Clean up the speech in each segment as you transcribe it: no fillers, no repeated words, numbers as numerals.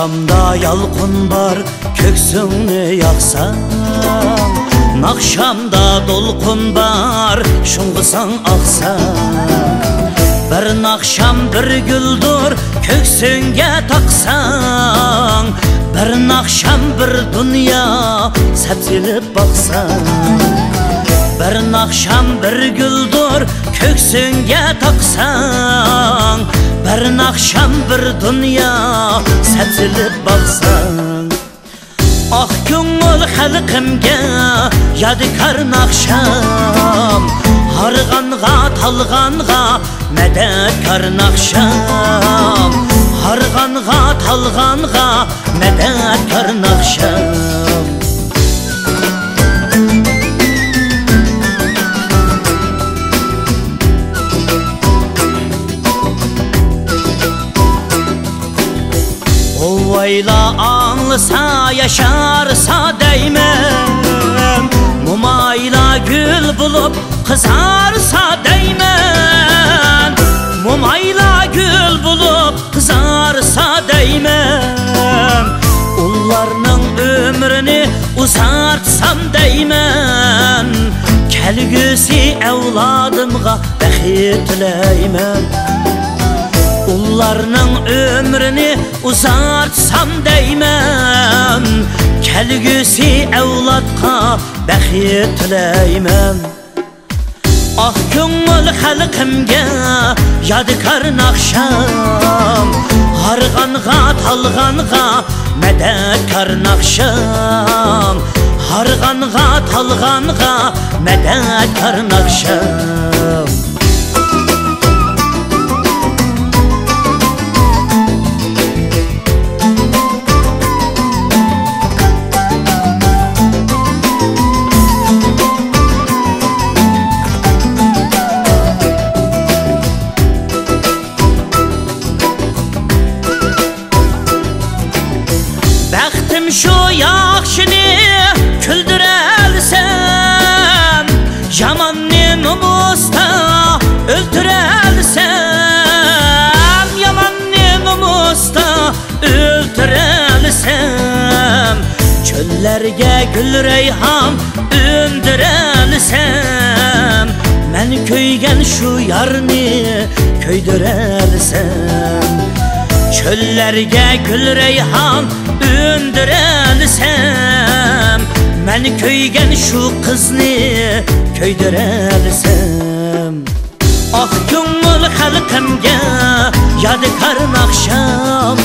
Akşamda yalqın bar köksüngni yaqsan, Nakşamda dolqun bar şunğusan aqsan. Bir nakşam bir güldür köksünge taqsan, Bir nakşam bir dünya sepsilip baksan. Bir nakşam bir güldür köksünge taqsan, Bir nakşam bir dünya sepsilip baksan. Ah köngül halqimga yadikar nakşam, Harğanğa talğanğa medetkar nakşam, Harğanğa talğanğa medetkar nakşam. Ovayla anlısa yaşarsa değmem, Mumayla gül bulup kızarsa değmem, Mumayla gül bulup kızarsa değmem. Ullarının ömrünü uzartsam değmem, Kelgüsü evladımga bəxit tileymen. Ullarının ömrünü uzartsam değmem, Kelgüsü evlatqa bəxit tileymen. Ah köngül halqimga yadikar nakşam, Harğanğa talğanğa medetkar nakşam, Harğanğa talğanğa medetkar nakşam. Bəxtim şu yaxşını küldürelsem, Yamanni numusda öldürelsem, Yamanni numusda öldürelsem, Çöllerge gül reyhan öndürelsem, Men köygen şu yarni köydürelsem. Çöllerge gül reyhan öndürelsem, Men köygen şu kızını köydürelsem. Ah köngül halqimga yadikar nakşam,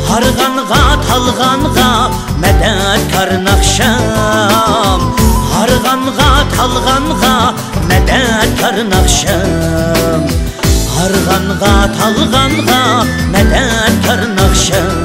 Harğanğa talğanğa medetkar nakşam, Harğanğa talğanğa medetkar nakşam, Harğanğa talğanğa medetkar nakşam.